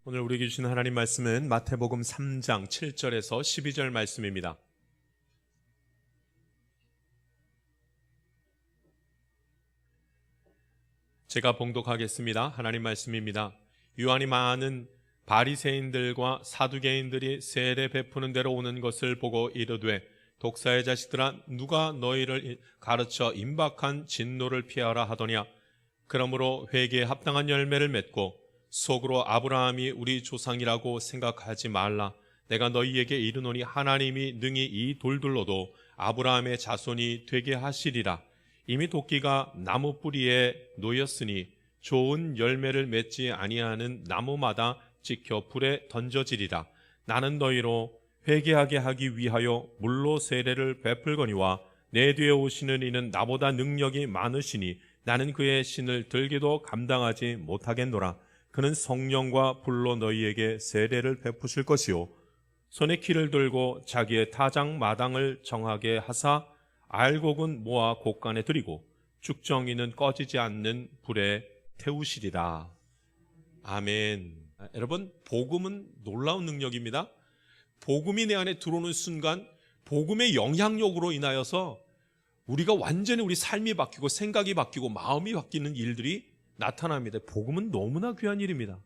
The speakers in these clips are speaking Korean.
오늘 우리에게 주신 하나님 말씀은 마태복음 3장 7절에서 12절 말씀입니다. 제가 봉독하겠습니다. 하나님 말씀입니다. 유한이 많은 바리새인들과 사두개인들이 세례 베푸는 데로 오는 것을 보고 이르되, 독사의 자식들아, 누가 너희를 가르쳐 임박한 진노를 피하라 하더냐. 그러므로 회개에 합당한 열매를 맺고 속으로 아브라함이 우리 조상이라고 생각하지 말라. 내가 너희에게 이르노니 하나님이 능히 이 돌들로도 아브라함의 자손이 되게 하시리라. 이미 도끼가 나무 뿌리에 놓였으니 좋은 열매를 맺지 아니하는 나무마다 찍혀 불에 던져지리라. 나는 너희로 회개하게 하기 위하여 물로 세례를 베풀거니와 내 뒤에 오시는 이는 나보다 능력이 많으시니 나는 그의 신을 들기도 감당하지 못하겠노라. 그는 성령과 불로 너희에게 세례를 베푸실 것이요, 손에 키를 들고 자기의 타작 마당을 정하게 하사 알곡은 모아 곡간에 들이고 죽정이는 꺼지지 않는 불에 태우시리라. 아멘. 여러분, 복음은 놀라운 능력입니다. 복음이 내 안에 들어오는 순간 복음의 영향력으로 인하여서 우리가 완전히 우리 삶이 바뀌고 생각이 바뀌고 마음이 바뀌는 일들이 나타납니다. 복음은 너무나 귀한 일입니다.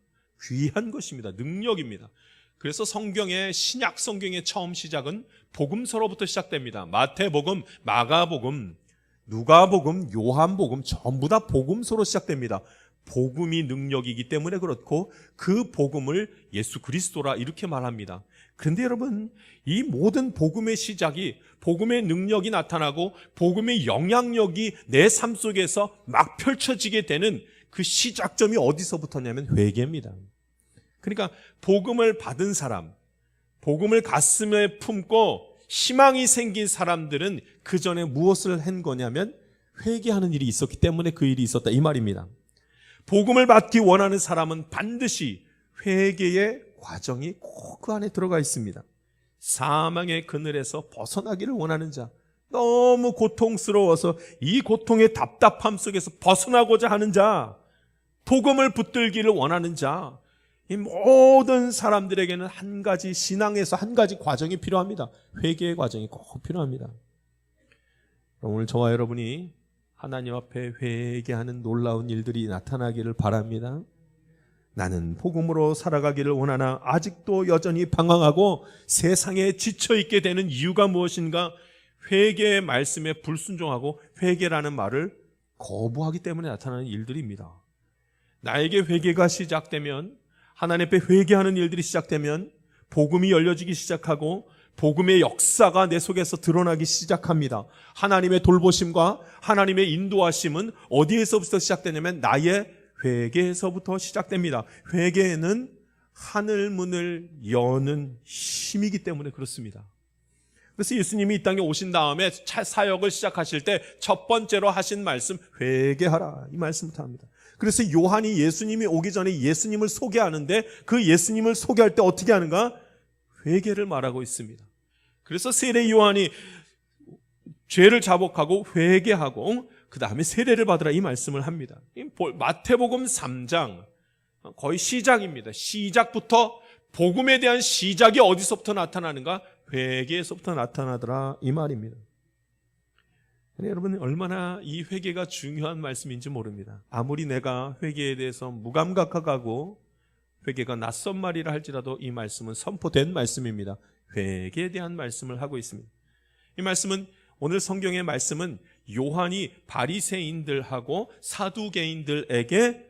귀한 것입니다. 능력입니다. 그래서 성경의 신약 성경의 처음 시작은 복음서로부터 시작됩니다. 마태복음, 마가복음, 누가복음, 요한복음 전부 다 복음서로 시작됩니다. 복음이 능력이기 때문에 그렇고 그 복음을 예수 그리스도라 이렇게 말합니다. 그런데 여러분, 이 모든 복음의 시작이 복음의 능력이 나타나고 복음의 영향력이 내 삶 속에서 막 펼쳐지게 되는 그 시작점이 어디서부터냐면 회개입니다. 그러니까 복음을 받은 사람, 복음을 가슴에 품고 희망이 생긴 사람들은 그 전에 무엇을 한 거냐면 회개하는 일이 있었기 때문에 그 일이 있었다 이 말입니다. 복음을 받기 원하는 사람은 반드시 회개의 과정이 꼭 그 안에 들어가 있습니다. 사망의 그늘에서 벗어나기를 원하는 자, 너무 고통스러워서 이 고통의 답답함 속에서 벗어나고자 하는 자, 복음을 붙들기를 원하는 자, 이 모든 사람들에게는 한 가지 신앙에서 한 가지 과정이 필요합니다. 회개의 과정이 꼭 필요합니다. 오늘 저와 여러분이 하나님 앞에 회개하는 놀라운 일들이 나타나기를 바랍니다. 나는 복음으로 살아가기를 원하나 아직도 여전히 방황하고 세상에 지쳐있게 되는 이유가 무엇인가? 회개의 말씀에 불순종하고 회개라는 말을 거부하기 때문에 나타나는 일들입니다. 나에게 회개가 시작되면, 하나님 앞에 회개하는 일들이 시작되면 복음이 열려지기 시작하고 복음의 역사가 내 속에서 드러나기 시작합니다. 하나님의 돌보심과 하나님의 인도하심은 어디에서부터 시작되냐면 나의 회개에서부터 시작됩니다. 회개는 하늘 문을 여는 힘이기 때문에 그렇습니다. 그래서 예수님이 이 땅에 오신 다음에 사역을 시작하실 때 첫 번째로 하신 말씀, 회개하라, 이 말씀부터 합니다. 그래서 요한이 예수님이 오기 전에 예수님을 소개하는데 그 예수님을 소개할 때 어떻게 하는가? 회개를 말하고 있습니다. 그래서 세례 요한이 죄를 자복하고 회개하고 그 다음에 세례를 받으라 이 말씀을 합니다. 마태복음 3장 거의 시작입니다. 시작부터 복음에 대한 시작이 어디서부터 나타나는가? 회개에서부터 나타나더라 이 말입니다. 여러분, 얼마나 이 회개가 중요한 말씀인지 모릅니다. 아무리 내가 회개에 대해서 무감각하고 회개가 낯선 말이라 할지라도 이 말씀은 선포된 말씀입니다. 회개에 대한 말씀을 하고 있습니다. 이 말씀은, 오늘 성경의 말씀은 요한이 바리새인들하고 사두개인들에게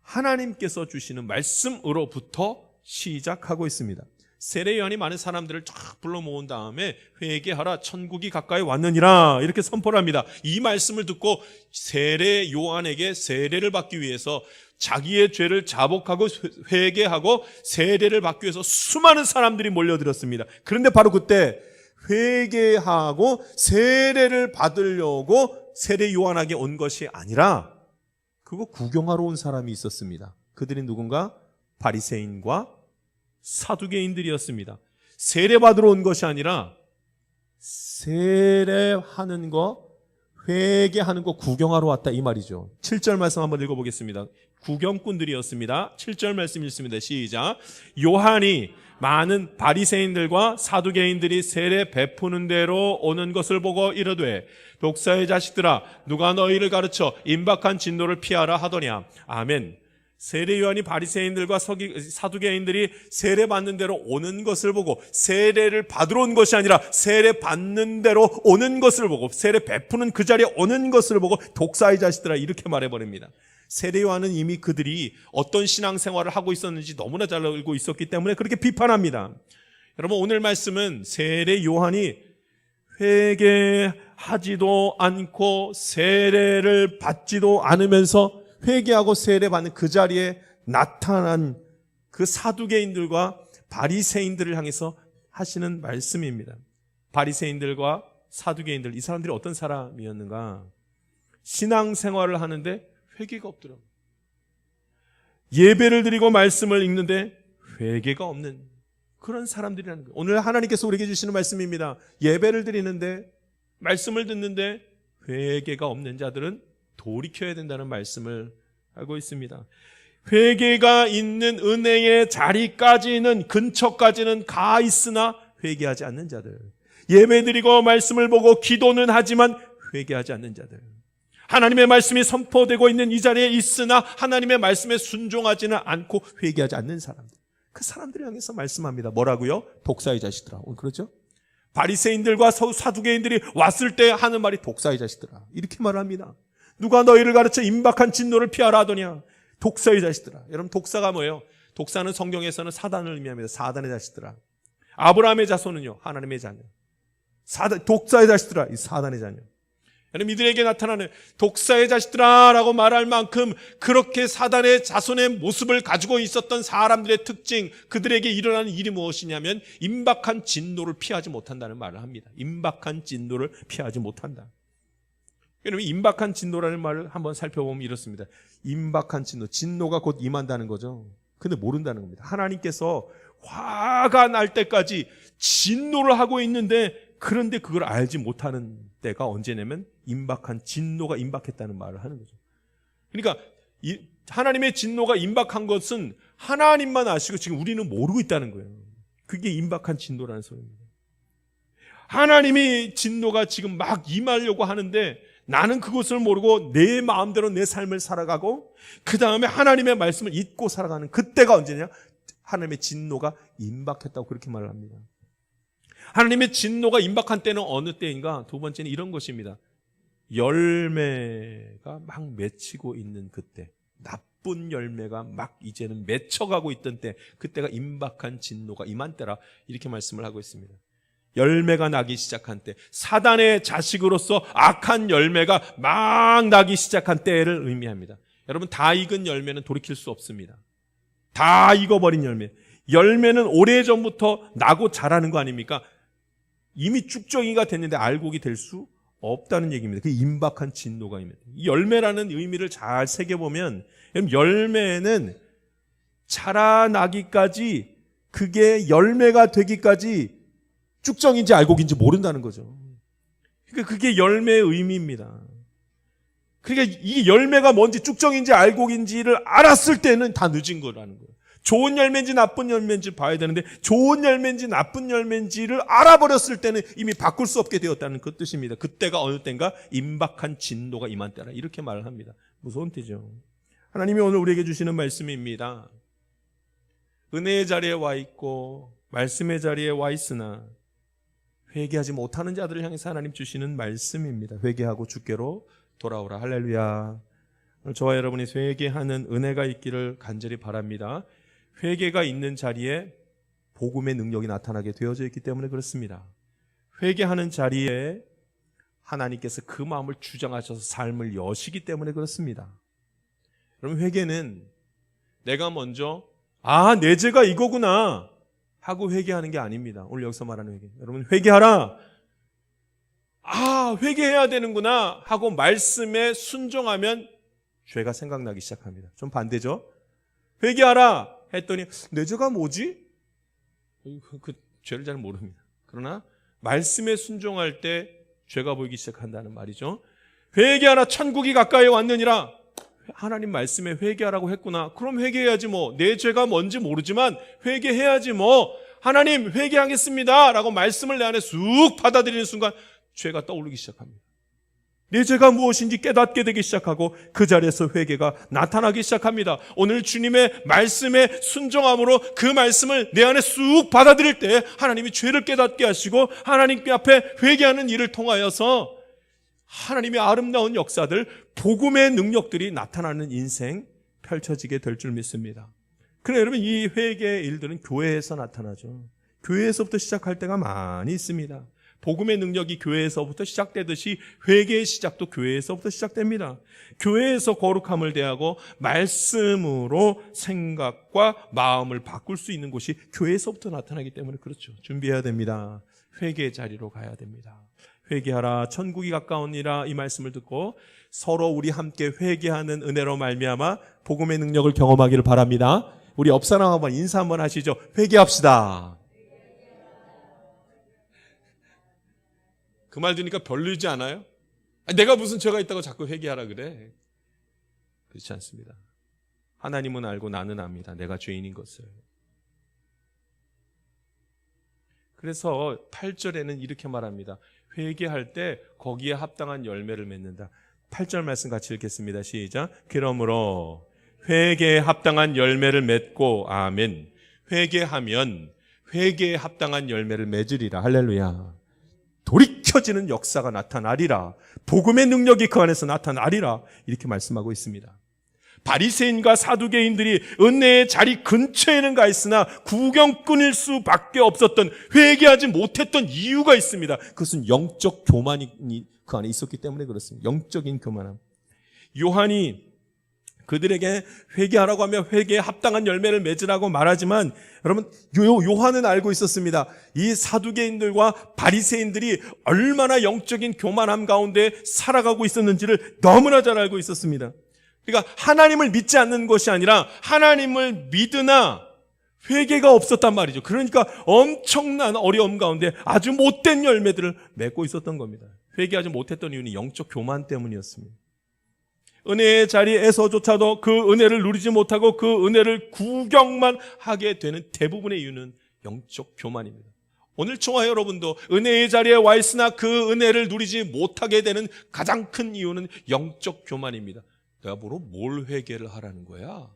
하나님께서 주시는 말씀으로부터 시작하고 있습니다. 세례 요한이 많은 사람들을 쫙 불러 모은 다음에 회개하라, 천국이 가까이 왔느니라 이렇게 선포를 합니다. 이 말씀을 듣고 세례 요한에게 세례를 받기 위해서 자기의 죄를 자복하고 회개하고 세례를 받기 위해서 수많은 사람들이 몰려들었습니다. 그런데 바로 그때 회개하고 세례를 받으려고 세례 요한에게 온 것이 아니라 그거 구경하러 온 사람이 있었습니다. 그들이 누군가? 바리새인과 사두개인들이었습니다. 세례 받으러 온 것이 아니라 세례하는 거, 회개하는 거 구경하러 왔다 이 말이죠. 7절 말씀 한번 읽어보겠습니다. 구경꾼들이었습니다. 7절 말씀 읽습니다. 시작. 요한이 많은 바리새인들과 사두개인들이 세례 베푸는 대로 오는 것을 보고 이르되 독사의 자식들아 누가 너희를 가르쳐 임박한 진노를 피하라 하더냐. 아멘. 세례 요한이 바리새인들과 사두개인들이 세례 받는 대로 오는 것을 보고 세례를 받으러 온 것이 아니라 세례 받는 대로 오는 것을 보고 세례 베푸는 그 자리에 오는 것을 보고 독사의 자식들아 이렇게 말해버립니다. 세례 요한은 이미 그들이 어떤 신앙생활을 하고 있었는지 너무나 잘 알고 있었기 때문에 그렇게 비판합니다. 여러분 오늘 말씀은 세례 요한이 회개하지도 않고 세례를 받지도 않으면서 회개하고 세례받는 그 자리에 나타난 그 사두개인들과 바리새인들을 향해서 하시는 말씀입니다. 바리새인들과 사두개인들, 이 사람들이 어떤 사람이었는가? 신앙생활을 하는데 회개가 없더라고요. 예배를 드리고 말씀을 읽는데 회개가 없는 그런 사람들이라는 거예요. 오늘 하나님께서 우리에게 주시는 말씀입니다. 예배를 드리는데 말씀을 듣는데 회개가 없는 자들은 돌이켜야 된다는 말씀을 하고 있습니다. 회개가 있는 은혜의 자리까지는 근처까지는 가 있으나 회개하지 않는 자들, 예배드리고 말씀을 보고 기도는 하지만 회개하지 않는 자들, 하나님의 말씀이 선포되고 있는 이 자리에 있으나 하나님의 말씀에 순종하지는 않고 회개하지 않는 사람들, 그 사람들을 향해서 말씀합니다. 뭐라고요? 독사의 자식들아. 그렇죠? 바리새인들과 사두개인들이 왔을 때 하는 말이 독사의 자식들아 이렇게 말합니다. 누가 너희를 가르쳐 임박한 진노를 피하라 하더냐. 독사의 자식들아. 여러분 독사가 뭐예요? 독사는 성경에서는 사단을 의미합니다. 사단의 자식들아. 아브라함의 자손은요 하나님의 자녀. 독사의 자식들아 이 사단의 자녀. 여러분 이들에게 나타나는 독사의 자식들아 라고 말할 만큼 그렇게 사단의 자손의 모습을 가지고 있었던 사람들의 특징, 그들에게 일어나는 일이 무엇이냐면 임박한 진노를 피하지 못한다는 말을 합니다. 임박한 진노를 피하지 못한다. 여러분 임박한 진노라는 말을 한번 살펴보면 이렇습니다. 임박한 진노, 진노가 곧 임한다는 거죠. 근데 모른다는 겁니다. 하나님께서 화가 날 때까지 진노를 하고 있는데 그런데 그걸 알지 못하는 때가 언제냐면 임박한 진노가 임박했다는 말을 하는 거죠. 그러니까 하나님의 진노가 임박한 것은 하나님만 아시고 지금 우리는 모르고 있다는 거예요. 그게 임박한 진노라는 소리입니다. 하나님이 진노가 지금 막 임하려고 하는데 나는 그것을 모르고 내 마음대로 내 삶을 살아가고 그 다음에 하나님의 말씀을 잊고 살아가는 그때가 언제냐? 하나님의 진노가 임박했다고 그렇게 말을 합니다. 하나님의 진노가 임박한 때는 어느 때인가? 두 번째는 이런 것입니다. 열매가 막 맺히고 있는 그때, 나쁜 열매가 막 이제는 맺혀가고 있던 때, 그때가 임박한 진노가 임한 때라 이렇게 말씀을 하고 있습니다. 열매가 나기 시작한 때, 사단의 자식으로서 악한 열매가 막 나기 시작한 때를 의미합니다. 여러분 다 익은 열매는 돌이킬 수 없습니다. 다 익어버린 열매, 열매는 오래전부터 나고 자라는 거 아닙니까? 이미 쭉정이가 됐는데 알곡이 될 수 없다는 얘기입니다. 그 임박한 진노가 있는 이 열매라는 의미를 잘 새겨보면 열매는 자라나기까지 그게 열매가 되기까지 쭉정인지 알곡인지 모른다는 거죠. 그러니까 그게 열매의 의미입니다. 그러니까 이 열매가 뭔지 쭉정인지 알곡인지를 알았을 때는 다 늦은 거라는 거예요. 좋은 열매인지 나쁜 열매인지 봐야 되는데 좋은 열매인지 나쁜 열매인지를 알아버렸을 때는 이미 바꿀 수 없게 되었다는 그 뜻입니다. 그때가 어느 때인가 임박한 진노가 임한 때라 이렇게 말을 합니다. 무서운 때죠. 하나님이 오늘 우리에게 주시는 말씀입니다. 은혜의 자리에 와 있고 말씀의 자리에 와 있으나 회개하지 못하는 자들을 향해서 하나님 주시는 말씀입니다. 회개하고 주께로 돌아오라. 할렐루야. 오늘 저와 여러분이 회개하는 은혜가 있기를 간절히 바랍니다. 회개가 있는 자리에 복음의 능력이 나타나게 되어져 있기 때문에 그렇습니다. 회개하는 자리에 하나님께서 그 마음을 주장하셔서 삶을 여시기 때문에 그렇습니다. 여러분 회개는 내가 먼저 내 죄가 이거구나 하고 회개하는 게 아닙니다. 오늘 여기서 말하는 회개. 여러분 회개하라. 회개해야 되는구나 하고 말씀에 순종하면 죄가 생각나기 시작합니다. 좀 반대죠. 회개하라 했더니 내 죄가 뭐지? 그 죄를 잘 모릅니다. 그러나 말씀에 순종할 때 죄가 보이기 시작한다는 말이죠. 회개하라 천국이 가까이 왔느니라. 하나님 말씀에 회개하라고 했구나. 그럼 회개해야지 뭐. 내 죄가 뭔지 모르지만 회개해야지 뭐. 하나님 회개하겠습니다 라고 말씀을 내 안에 쑥 받아들이는 순간 죄가 떠오르기 시작합니다. 내 죄가 무엇인지 깨닫게 되기 시작하고 그 자리에서 회개가 나타나기 시작합니다. 오늘 주님의 말씀에 순종함으로 그 말씀을 내 안에 쑥 받아들일 때 하나님이 죄를 깨닫게 하시고 하나님 앞에 회개하는 일을 통하여서 하나님의 아름다운 역사들, 복음의 능력들이 나타나는 인생 펼쳐지게 될 줄 믿습니다. 그래 여러분, 이 회개의 일들은 교회에서 나타나죠. 교회에서부터 시작할 때가 많이 있습니다. 복음의 능력이 교회에서부터 시작되듯이 회개의 시작도 교회에서부터 시작됩니다. 교회에서 거룩함을 대하고 말씀으로 생각과 마음을 바꿀 수 있는 곳이 교회에서부터 나타나기 때문에 그렇죠. 준비해야 됩니다. 회개의 자리로 가야 됩니다. 회개하라 천국이 가까우니라, 이 말씀을 듣고 서로 우리 함께 회개하는 은혜로 말미암아 복음의 능력을 경험하기를 바랍니다. 우리 옆 사람 한번 인사 한번 하시죠. 회개합시다. 그 말 들으니까 별로이지 않아요? 내가 무슨 죄가 있다고 자꾸 회개하라 그래? 그렇지 않습니다. 하나님은 알고 나는 압니다. 내가 죄인인 것을. 그래서 8절에는 이렇게 말합니다. 회개할 때 거기에 합당한 열매를 맺는다. 8절 말씀 같이 읽겠습니다. 시작. 그러므로 회개에 합당한 열매를 맺고, 아멘. 회개하면 회개에 합당한 열매를 맺으리라. 할렐루야. 돌이켜지는 역사가 나타나리라. 복음의 능력이 그 안에서 나타나리라. 이렇게 말씀하고 있습니다. 바리새인과 사두개인들이 은혜의 자리 근처에는 가 있으나 구경꾼일 수밖에 없었던, 회개하지 못했던 이유가 있습니다. 그것은 영적 교만이 그 안에 있었기 때문에 그렇습니다. 영적인 교만함. 요한이 그들에게 회개하라고 하면 회개에 합당한 열매를 맺으라고 말하지만 여러분, 요한은 알고 있었습니다. 이 사두개인들과 바리새인들이 얼마나 영적인 교만함 가운데 살아가고 있었는지를 너무나 잘 알고 있었습니다. 그러니까 하나님을 믿지 않는 것이 아니라 하나님을 믿으나 회개가 없었단 말이죠. 그러니까 엄청난 어려움 가운데 아주 못된 열매들을 맺고 있었던 겁니다. 회개하지 못했던 이유는 영적 교만 때문이었습니다. 은혜의 자리에서조차도 그 은혜를 누리지 못하고 그 은혜를 구경만 하게 되는 대부분의 이유는 영적 교만입니다. 오늘 저와 여러분도 은혜의 자리에 와 있으나 그 은혜를 누리지 못하게 되는 가장 큰 이유는 영적 교만입니다. 내가 뭘 회개를 하라는 거야?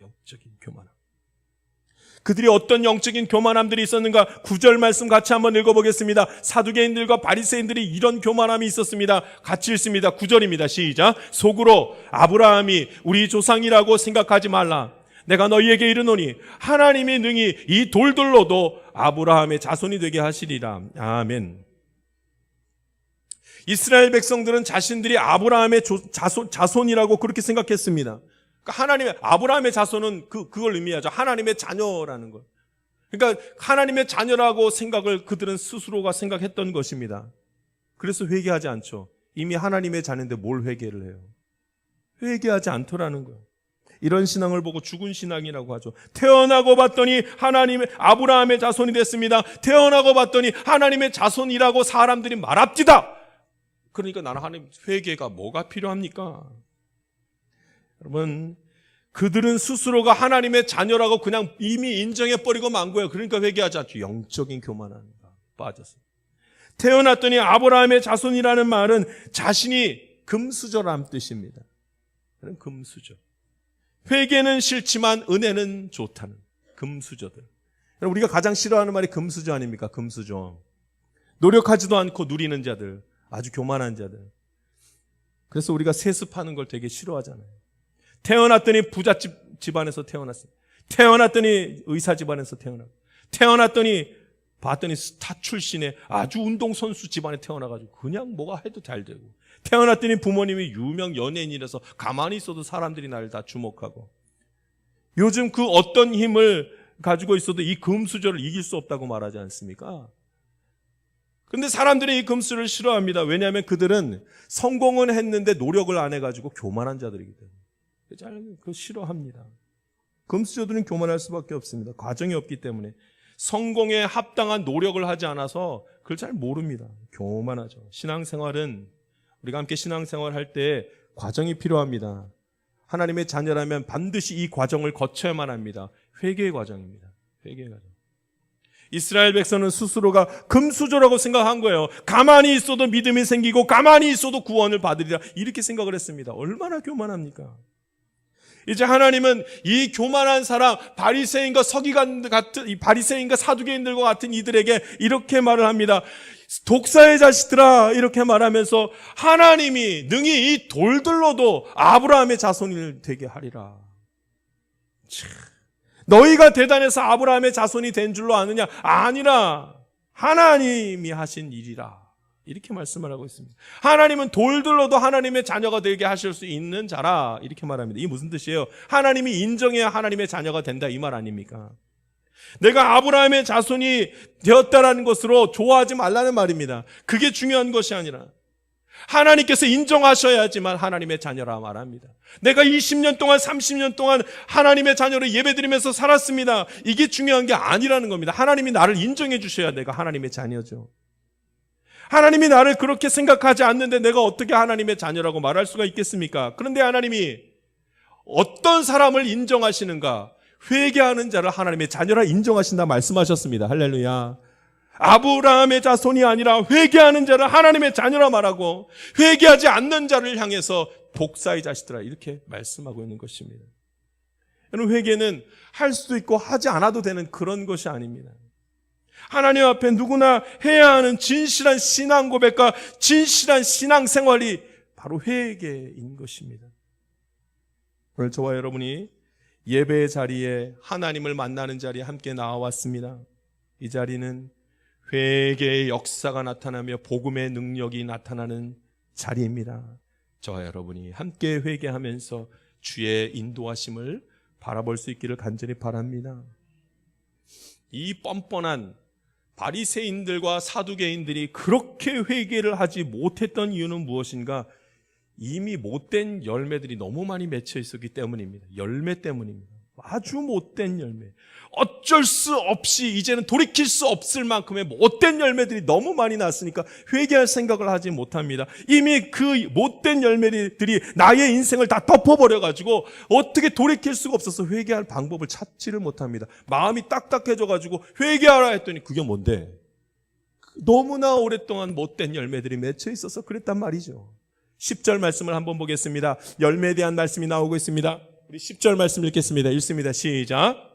영적인 교만함. 그들이 어떤 영적인 교만함들이 있었는가? 9절 말씀 같이 한번 읽어보겠습니다. 사두개인들과 바리새인들이 이런 교만함이 있었습니다. 같이 읽습니다. 9절입니다. 시작. 속으로 아브라함이 우리 조상이라고 생각하지 말라. 내가 너희에게 이르노니 하나님이 능히 이 돌들로도 아브라함의 자손이 되게 하시리라. 아멘. 이스라엘 백성들은 자신들이 아브라함의 자손이라고 그렇게 생각했습니다. 그러니까 하나님의, 아브라함의 자손은 그걸 의미하죠. 하나님의 자녀라는 것. 그러니까 하나님의 자녀라고 생각을 그들은 스스로가 생각했던 것입니다. 그래서 회개하지 않죠. 이미 하나님의 자녀인데 뭘 회개를 해요? 회개하지 않더라는 거예요. 이런 신앙을 보고 죽은 신앙이라고 하죠. 태어나고 봤더니 하나님의, 아브라함의 자손이 됐습니다. 태어나고 봤더니 하나님의 자손이라고 사람들이 말합디다. 그러니까 나는 하나님, 회개가 뭐가 필요합니까? 여러분, 그들은 스스로가 하나님의 자녀라고 그냥 이미 인정해버리고 만 거예요. 그러니까 회개하지 않죠. 영적인 교만함에 빠졌어요. 태어났더니 아브라함의 자손이라는 말은 자신이 금수저라는 뜻입니다. 그런 금수저. 회개는 싫지만 은혜는 좋다는 금수저들. 우리가 가장 싫어하는 말이 금수저 아닙니까? 금수저. 노력하지도 않고 누리는 자들, 아주 교만한 자들. 그래서 우리가 세습하는 걸 되게 싫어하잖아요. 태어났더니 부잣집 집안에서 태어났어요. 태어났더니 의사 집안에서 태어났고, 태어났더니 봤더니 스타 출신의 아주 운동선수 집안에 태어나가지고 그냥 뭐가 해도 잘 되고, 태어났더니 부모님이 유명 연예인이라서 가만히 있어도 사람들이 나를 다 주목하고, 요즘 그 어떤 힘을 가지고 있어도 이 금수저를 이길 수 없다고 말하지 않습니까? 근데 사람들이 이 금수를 싫어합니다. 왜냐하면 그들은 성공은 했는데 노력을 안 해가지고 교만한 자들이기 때문에. 그거 싫어합니다. 금수저들은 교만할 수밖에 없습니다. 과정이 없기 때문에. 성공에 합당한 노력을 하지 않아서 그걸 잘 모릅니다. 교만하죠. 신앙생활은 우리가 함께 신앙생활 할 때 과정이 필요합니다. 하나님의 자녀라면 반드시 이 과정을 거쳐야만 합니다. 회개의 과정입니다. 회개의 과정. 이스라엘 백성은 스스로가 금수저라고 생각한 거예요. 가만히 있어도 믿음이 생기고 가만히 있어도 구원을 받으리라 이렇게 생각을 했습니다. 얼마나 교만합니까? 이제 하나님은 이 교만한 사람 바리새인과 서기관 같은 이 바리새인과 사두개인들과 같은 이들에게 이렇게 말을 합니다. 독사의 자식들아 이렇게 말하면서 하나님이 능히 이 돌들로도 아브라함의 자손이 되게 하리라. 참. 너희가 대단해서 아브라함의 자손이 된 줄로 아느냐? 아니라 하나님이 하신 일이라. 이렇게 말씀을 하고 있습니다. 하나님은 돌들로도 하나님의 자녀가 되게 하실 수 있는 자라 이렇게 말합니다. 이게 무슨 뜻이에요? 하나님이 인정해야 하나님의 자녀가 된다 이 말 아닙니까? 내가 아브라함의 자손이 되었다라는 것으로 좋아하지 말라는 말입니다. 그게 중요한 것이 아니라 하나님께서 인정하셔야지만 하나님의 자녀라 말합니다. 내가 20년 동안 30년 동안 하나님의 자녀로 예배드리면서 살았습니다. 이게 중요한 게 아니라는 겁니다. 하나님이 나를 인정해 주셔야 내가 하나님의 자녀죠. 하나님이 나를 그렇게 생각하지 않는데 내가 어떻게 하나님의 자녀라고 말할 수가 있겠습니까? 그런데 하나님이 어떤 사람을 인정하시는가? 회개하는 자를 하나님의 자녀라 인정하신다 말씀하셨습니다. 할렐루야. 아브라함의 자손이 아니라 회개하는 자를 하나님의 자녀라 말하고 회개하지 않는 자를 향해서 독사의 자식들아 이렇게 말씀하고 있는 것입니다. 여러분 회개는 할 수도 있고 하지 않아도 되는 그런 것이 아닙니다. 하나님 앞에 누구나 해야 하는 진실한 신앙 고백과 진실한 신앙 생활이 바로 회개인 것입니다. 오늘 저와 여러분이 예배의 자리에 하나님을 만나는 자리에 함께 나와왔습니다. 이 자리는 회개의 역사가 나타나며 복음의 능력이 나타나는 자리입니다. 저와 여러분이 함께 회개하면서 주의 인도하심을 바라볼 수 있기를 간절히 바랍니다. 이 뻔뻔한 바리새인들과 사두개인들이 그렇게 회개를 하지 못했던 이유는 무엇인가? 이미 못된 열매들이 너무 많이 맺혀 있었기 때문입니다. 열매 때문입니다. 아주 못된 열매. 어쩔 수 없이 이제는 돌이킬 수 없을 만큼의 못된 열매들이 너무 많이 났으니까 회개할 생각을 하지 못합니다. 이미 그 못된 열매들이 나의 인생을 다 덮어버려가지고 어떻게 돌이킬 수가 없어서 회개할 방법을 찾지를 못합니다. 마음이 딱딱해져가지고 회개하라 했더니 그게 뭔데? 너무나 오랫동안 못된 열매들이 맺혀 있어서 그랬단 말이죠. 10절 말씀을 한번 보겠습니다. 열매에 대한 말씀이 나오고 있습니다. 우리 10절 말씀 읽겠습니다. 읽습니다. 시작.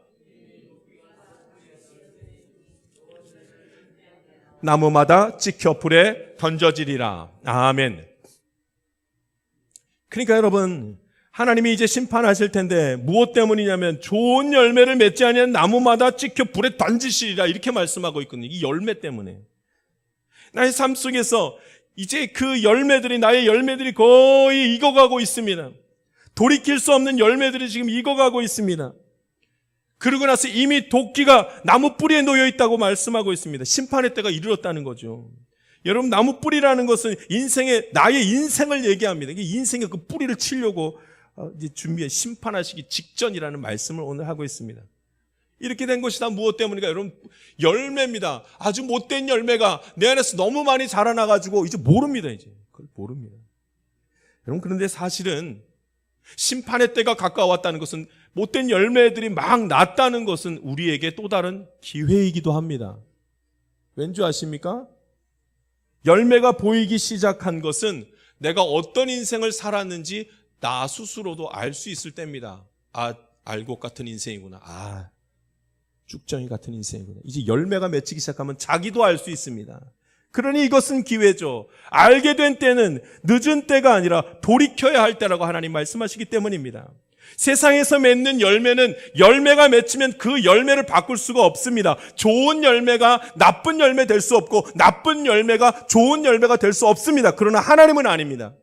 나무마다 찍혀 불에 던져지리라. 아멘. 그러니까 여러분 하나님이 이제 심판하실 텐데 무엇 때문이냐면 좋은 열매를 맺지 아니한 나무마다 찍혀 불에 던지시리라 이렇게 말씀하고 있거든요. 이 열매 때문에 나의 삶 속에서 이제 그 열매들이 나의 열매들이 거의 익어가고 있습니다. 돌이킬 수 없는 열매들이 지금 익어가고 있습니다. 그러고 나서 이미 도끼가 나무 뿌리에 놓여 있다고 말씀하고 있습니다. 심판의 때가 이르렀다는 거죠. 여러분 나무 뿌리라는 것은 나의 인생을 얘기합니다. 인생의 그 뿌리를 치려고 이제 준비해 심판하시기 직전이라는 말씀을 오늘 하고 있습니다. 이렇게 된 것이 다 무엇 때문인가? 여러분 열매입니다. 아주 못된 열매가 내 안에서 너무 많이 자라나가지고 이제 모릅니다. 이제 그걸 모릅니다. 여러분 그런데 사실은 심판의 때가 가까웠다는 것은 못된 열매들이 막 났다는 것은 우리에게 또 다른 기회이기도 합니다. 왠지 아십니까? 열매가 보이기 시작한 것은 내가 어떤 인생을 살았는지 나 스스로도 알 수 있을 때입니다. 아, 알곡 같은 인생이구나. 아, 쭉정이 같은 인생이구나. 이제 열매가 맺히기 시작하면 자기도 알 수 있습니다. 그러니 이것은 기회죠. 알게 된 때는 늦은 때가 아니라 돌이켜야 할 때라고 하나님 말씀하시기 때문입니다. 세상에서 맺는 열매는 열매가 맺히면 그 열매를 바꿀 수가 없습니다. 좋은 열매가 나쁜 열매 될 수 없고 나쁜 열매가 좋은 열매가 될 수 없습니다. 그러나 하나님은 아닙니다.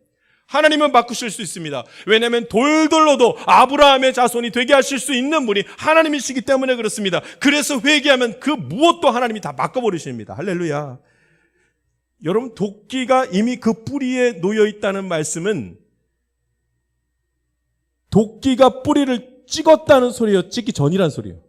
하나님은 바꾸실 수 있습니다. 왜냐하면 돌들로도 아브라함의 자손이 되게 하실 수 있는 분이 하나님이시기 때문에 그렇습니다. 그래서 회개하면 그 무엇도 하나님이 다 바꿔버리십니다. 할렐루야. 여러분 도끼가 이미 그 뿌리에 놓여 있다는 말씀은 도끼가 뿌리를 찍었다는 소리예요? 찍기 전이라는 소리예요?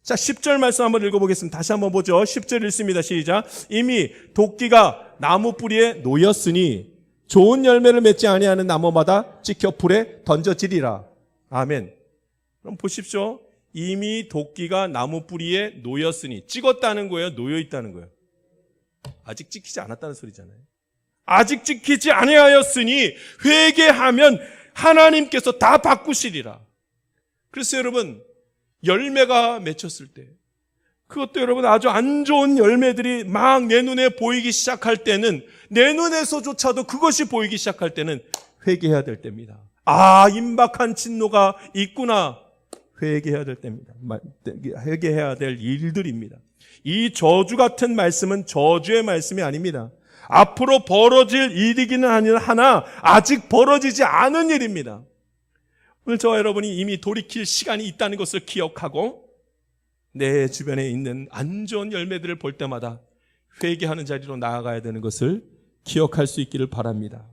자 10절 말씀 한번 읽어보겠습니다. 다시 한번 보죠. 10절 읽습니다. 시작. 이미 도끼가 나무 뿌리에 놓였으니 좋은 열매를 맺지 아니하는 나무마다 찍혀 불에 던져지리라. 아멘. 그럼 보십시오. 이미 도끼가 나무 뿌리에 놓였으니, 찍었다는 거예요? 놓여 있다는 거예요? 아직 찍히지 않았다는 소리잖아요. 아직 찍히지 아니하였으니 회개하면 하나님께서 다 바꾸시리라. 그래서 여러분, 열매가 맺혔을 때, 그것도 여러분 아주 안 좋은 열매들이 막 내 눈에 보이기 시작할 때는, 내 눈에서조차도 그것이 보이기 시작할 때는 회개해야 될 때입니다. 아, 임박한 진노가 있구나. 회개해야 될 때입니다. 회개해야 될 일들입니다. 이 저주 같은 말씀은 저주의 말씀이 아닙니다. 앞으로 벌어질 일이기는 하나 아직 벌어지지 않은 일입니다. 오늘 저와 여러분이 이미 돌이킬 시간이 있다는 것을 기억하고 내 주변에 있는 안 좋은 열매들을 볼 때마다 회개하는 자리로 나아가야 되는 것을 기억할 수 있기를 바랍니다.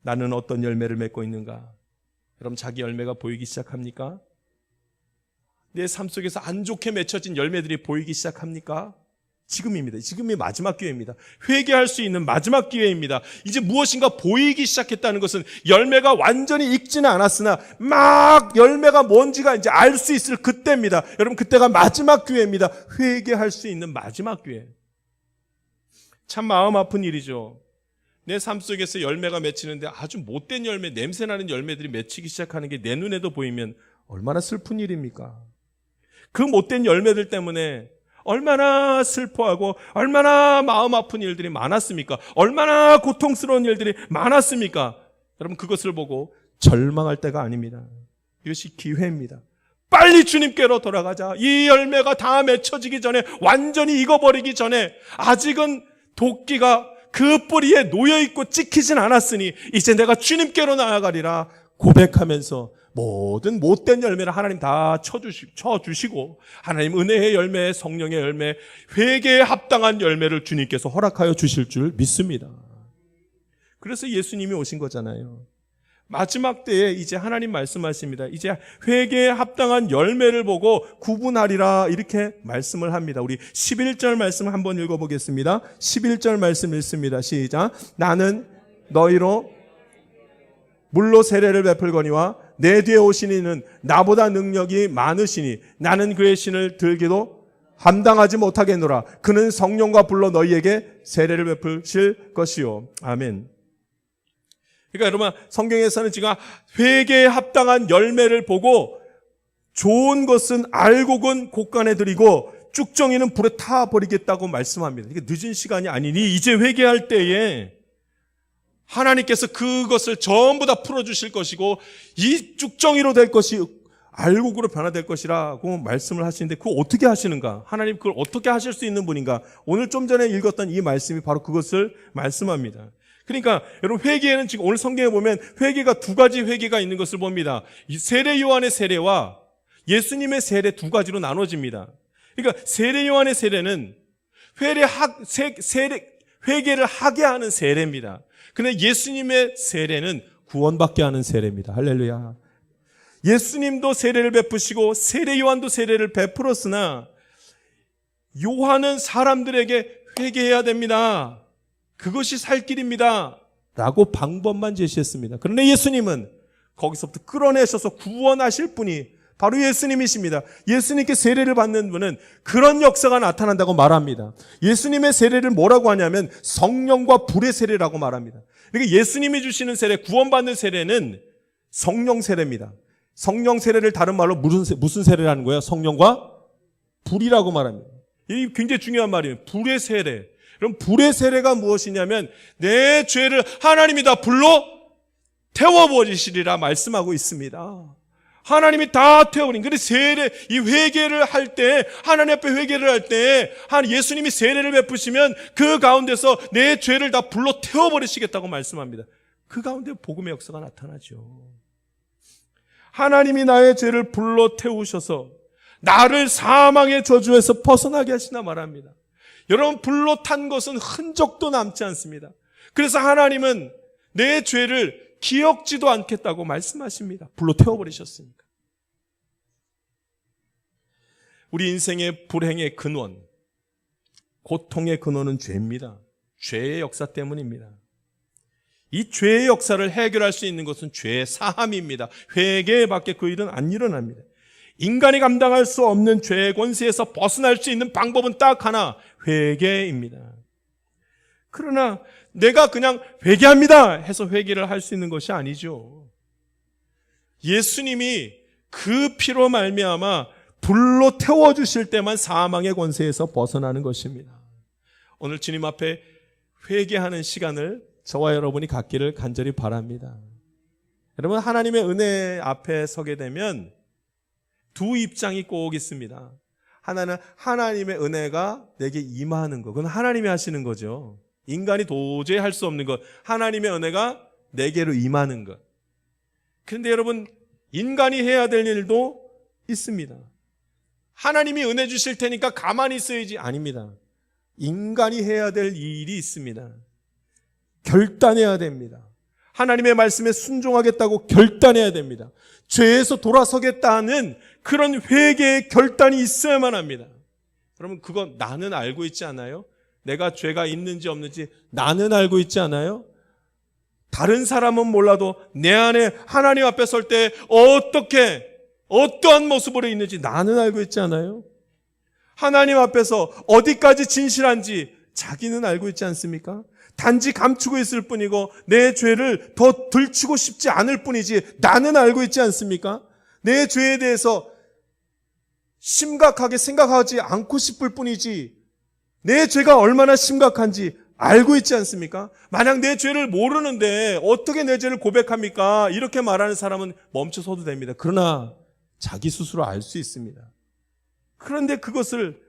나는 어떤 열매를 맺고 있는가? 여러분, 자기 열매가 보이기 시작합니까? 내 삶 속에서 안 좋게 맺혀진 열매들이 보이기 시작합니까? 지금입니다. 지금이 마지막 기회입니다. 회개할 수 있는 마지막 기회입니다. 이제 무엇인가 보이기 시작했다는 것은 열매가 완전히 익지는 않았으나 막 열매가 뭔지가 이제 알 수 있을 그때입니다. 여러분, 그때가 마지막 기회입니다. 회개할 수 있는 마지막 기회. 참 마음 아픈 일이죠. 내 삶 속에서 열매가 맺히는데 아주 못된 열매, 냄새나는 열매들이 맺히기 시작하는 게 내 눈에도 보이면 얼마나 슬픈 일입니까? 그 못된 열매들 때문에 얼마나 슬퍼하고 얼마나 마음 아픈 일들이 많았습니까? 얼마나 고통스러운 일들이 많았습니까? 여러분, 그것을 보고 절망할 때가 아닙니다. 이것이 기회입니다. 빨리 주님께로 돌아가자. 이 열매가 다 맺혀지기 전에, 완전히 익어버리기 전에, 아직은 도끼가 그 뿌리에 놓여있고 찍히진 않았으니 이제 내가 주님께로 나아가리라 고백하면서 모든 못된 열매를 하나님 다 쳐주시고 하나님 은혜의 열매, 성령의 열매, 회개에 합당한 열매를 주님께서 허락하여 주실 줄 믿습니다. 그래서 예수님이 오신 거잖아요. 마지막 때에 이제 하나님 말씀하십니다. 이제 회개에 합당한 열매를 보고 구분하리라 이렇게 말씀을 합니다. 우리 11절 말씀 한번 읽어보겠습니다. 11절 말씀 읽습니다. 시작. 나는 너희로 물로 세례를 베풀거니와 내 뒤에 오신 이는 나보다 능력이 많으시니 나는 그의 신을 들기도 감당하지 못하겠노라. 그는 성령과 불로 너희에게 세례를 베푸실 것이요. 아멘. 그러니까 여러분, 성경에서는 지금 회개에 합당한 열매를 보고 좋은 것은 알곡은 곳간에 들이고 쭉정이는 불에 타버리겠다고 말씀합니다. 이게 늦은 시간이 아니니 이제 회개할 때에 하나님께서 그것을 전부 다 풀어주실 것이고 이 쭉정이로 될 것이 알곡으로 변화될 것이라고 말씀을 하시는데 그걸 어떻게 하시는가? 하나님 그걸 어떻게 하실 수 있는 분인가? 오늘 좀 전에 읽었던 이 말씀이 바로 그것을 말씀합니다. 그러니까 여러분, 회개에는 지금 오늘 성경에 보면 회개가 두 가지 회개가 있는 것을 봅니다. 세례 요한의 세례와 예수님의 세례 두 가지로 나눠집니다. 그러니까 세례 요한의 세례는 회개를 하게 하는 세례입니다. 근데 예수님의 세례는 구원받게 하는 세례입니다. 할렐루야. 예수님도 세례를 베푸시고 세례 요한도 세례를 베풀었으나 요한은 사람들에게 회개해야 됩니다. 그것이 살 길입니다. 라고 방법만 제시했습니다. 그런데 예수님은 거기서부터 끌어내셔서 구원하실 분이 바로 예수님이십니다. 예수님께 세례를 받는 분은 그런 역사가 나타난다고 말합니다. 예수님의 세례를 뭐라고 하냐면 성령과 불의 세례라고 말합니다. 그러니까 예수님이 주시는 세례, 구원받는 세례는 성령 세례입니다. 성령 세례를 다른 말로 무슨 세례라는 거예요? 성령과 불이라고 말합니다. 이 굉장히 중요한 말이에요. 불의 세례. 그럼 불의 세례가 무엇이냐면 내 죄를 하나님이 다 불로 태워버리시리라 말씀하고 있습니다. 하나님이 다 태워버린. 그런데 세례, 이 회개를 할 때, 하나님 앞에 회개를 할 때, 예수님이 세례를 베푸시면 그 가운데서 내 죄를 다 불로 태워버리시겠다고 말씀합니다. 그 가운데 복음의 역사가 나타나죠. 하나님이 나의 죄를 불로 태우셔서 나를 사망의 저주에서 벗어나게 하시나 말합니다. 여러분, 불로 탄 것은 흔적도 남지 않습니다. 그래서 하나님은 내 죄를 기억지도 않겠다고 말씀하십니다. 불로 태워버리셨으니까. 우리 인생의 불행의 근원, 고통의 근원은 죄입니다. 죄의 역사 때문입니다. 이 죄의 역사를 해결할 수 있는 것은 죄의 사함입니다. 회개밖에 그 일은 안 일어납니다. 인간이 감당할 수 없는 죄의 권세에서 벗어날 수 있는 방법은 딱 하나, 회개입니다. 그러나 내가 그냥 회개합니다 해서 회개를 할 수 있는 것이 아니죠. 예수님이 그 피로 말미암아 불로 태워주실 때만 사망의 권세에서 벗어나는 것입니다. 오늘 주님 앞에 회개하는 시간을 저와 여러분이 갖기를 간절히 바랍니다. 여러분, 하나님의 은혜 앞에 서게 되면 두 입장이 꼭 있습니다. 하나는 하나님의 은혜가 내게 임하는 것, 그건 하나님이 하시는 거죠. 인간이 도저히 할 수 없는 것, 하나님의 은혜가 내게로 임하는 것. 그런데 여러분, 인간이 해야 될 일도 있습니다. 하나님이 은혜 주실 테니까 가만히 있어야지, 아닙니다. 인간이 해야 될 일이 있습니다. 결단해야 됩니다. 하나님의 말씀에 순종하겠다고 결단해야 됩니다. 죄에서 돌아서겠다는 그런 회개의 결단이 있어야만 합니다. 그러면 그거 나는 알고 있지 않아요? 내가 죄가 있는지 없는지 나는 알고 있지 않아요? 다른 사람은 몰라도 내 안에 하나님 앞에 설 때 어떠한 모습으로 있는지 나는 알고 있지 않아요? 하나님 앞에서 어디까지 진실한지 자기는 알고 있지 않습니까? 단지 감추고 있을 뿐이고 내 죄를 더 들추고 싶지 않을 뿐이지 나는 알고 있지 않습니까? 내 죄에 대해서 심각하게 생각하지 않고 싶을 뿐이지 내 죄가 얼마나 심각한지 알고 있지 않습니까? 만약 내 죄를 모르는데 어떻게 내 죄를 고백합니까? 이렇게 말하는 사람은 멈춰서도 됩니다. 그러나 자기 스스로 알 수 있습니다. 그런데 그것을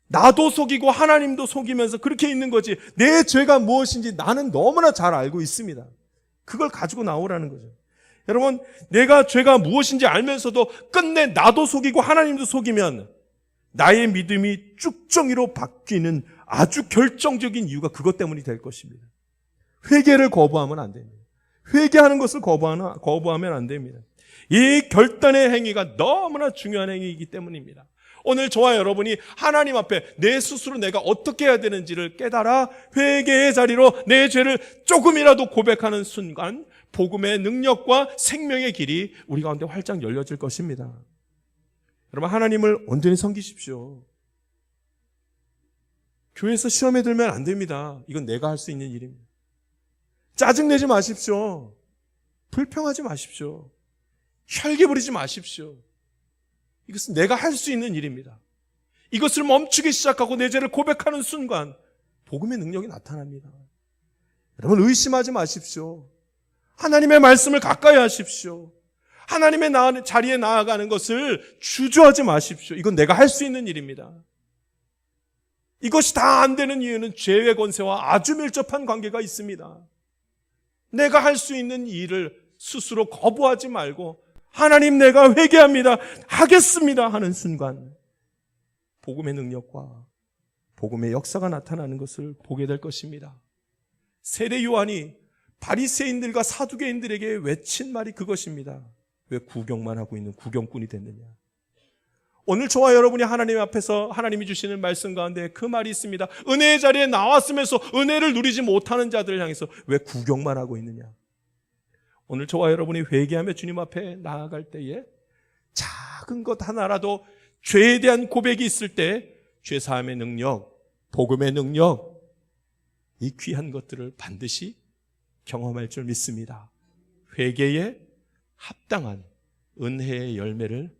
나도 속이고 하나님도 속이면서 그렇게 있는 거지, 내 죄가 무엇인지 나는 너무나 잘 알고 있습니다. 그걸 가지고 나오라는 거죠. 여러분, 내가 죄가 무엇인지 알면서도 끝내 나도 속이고 하나님도 속이면 나의 믿음이 쭉정이로 바뀌는 아주 결정적인 이유가 그것 때문이 될 것입니다. 회개를 거부하면 안 됩니다. 회개하는 것을 거부하면 안 됩니다. 이 결단의 행위가 너무나 중요한 행위이기 때문입니다. 오늘 저와 여러분이 하나님 앞에 내 스스로 내가 어떻게 해야 되는지를 깨달아 회개의 자리로 내 죄를 조금이라도 고백하는 순간 복음의 능력과 생명의 길이 우리 가운데 활짝 열려질 것입니다. 여러분, 하나님을 온전히 섬기십시오. 교회에서 시험에 들면 안 됩니다. 이건 내가 할 수 있는 일입니다. 짜증내지 마십시오. 불평하지 마십시오. 혈기 부리지 마십시오. 이것은 내가 할 수 있는 일입니다. 이것을 멈추기 시작하고 내 죄를 고백하는 순간 복음의 능력이 나타납니다. 여러분, 의심하지 마십시오. 하나님의 말씀을 가까이 하십시오. 하나님의 자리에 나아가는 것을 주저하지 마십시오. 이건 내가 할 수 있는 일입니다. 이것이 다 안 되는 이유는 죄의 권세와 아주 밀접한 관계가 있습니다. 내가 할 수 있는 일을 스스로 거부하지 말고 하나님, 내가 회개합니다, 하겠습니다 하는 순간 복음의 능력과 복음의 역사가 나타나는 것을 보게 될 것입니다. 세례 요한이 바리새인들과 사두개인들에게 외친 말이 그것입니다. 왜 구경만 하고 있는 구경꾼이 됐느냐. 오늘 저와 여러분이 하나님 앞에서 하나님이 주시는 말씀 가운데 그 말이 있습니다. 은혜의 자리에 나왔으면서 은혜를 누리지 못하는 자들을 향해서 왜 구경만 하고 있느냐. 오늘 저와 여러분이 회개하며 주님 앞에 나아갈 때에 작은 것 하나라도 죄에 대한 고백이 있을 때 죄사함의 능력, 복음의 능력, 이 귀한 것들을 반드시 경험할 줄 믿습니다. 회개에 합당한 은혜의 열매를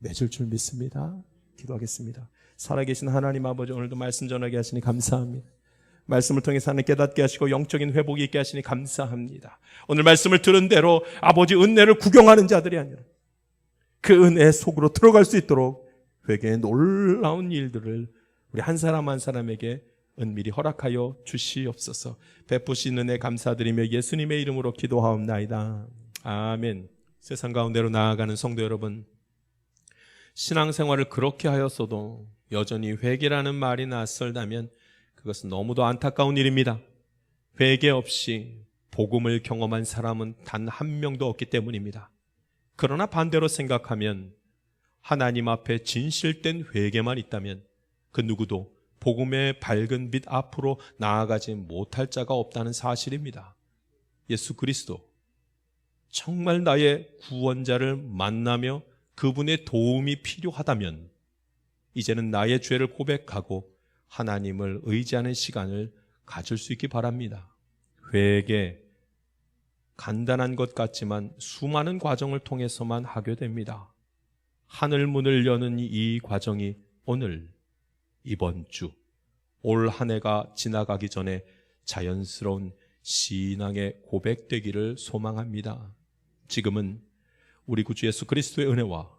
맺을 줄 믿습니다. 기도하겠습니다. 살아계신 하나님 아버지, 오늘도 말씀 전하게 하시니 감사합니다. 말씀을 통해서 하나님 깨닫게 하시고 영적인 회복이 있게 하시니 감사합니다. 오늘 말씀을 들은 대로 아버지 은혜를 구경하는 자들이 아니라 그 은혜 속으로 들어갈 수 있도록 회개의 놀라운 일들을 우리 한 사람 한 사람에게 은밀히 허락하여 주시옵소서. 베푸신 은혜 감사드리며 예수님의 이름으로 기도하옵나이다. 아멘. 세상 가운데로 나아가는 성도 여러분, 신앙생활을 그렇게 하였어도 여전히 회개라는 말이 낯설다면 그것은 너무도 안타까운 일입니다. 회개 없이 복음을 경험한 사람은 단 한 명도 없기 때문입니다. 그러나 반대로 생각하면 하나님 앞에 진실된 회개만 있다면 그 누구도 복음의 밝은 빛 앞으로 나아가지 못할 자가 없다는 사실입니다. 예수 그리스도, 정말 나의 구원자를 만나며 그분의 도움이 필요하다면 이제는 나의 죄를 고백하고 하나님을 의지하는 시간을 가질 수 있기 바랍니다. 회개, 간단한 것 같지만 수많은 과정을 통해서만 하게 됩니다. 하늘 문을 여는 이 과정이 오늘, 이번 주, 올 한 해가 지나가기 전에 자연스러운 신앙의 고백되기를 소망합니다. 지금은 우리 구주 예수 그리스도의 은혜와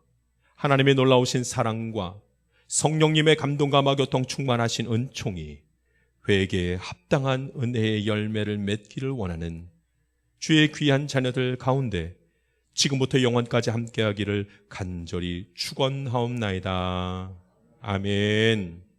하나님의 놀라우신 사랑과 성령님의 감동과 교통 충만하신 은총이 회개에 합당한 은혜의 열매를 맺기를 원하는 주의 귀한 자녀들 가운데 지금부터 영원까지 함께하기를 간절히 축원하옵나이다. 아멘.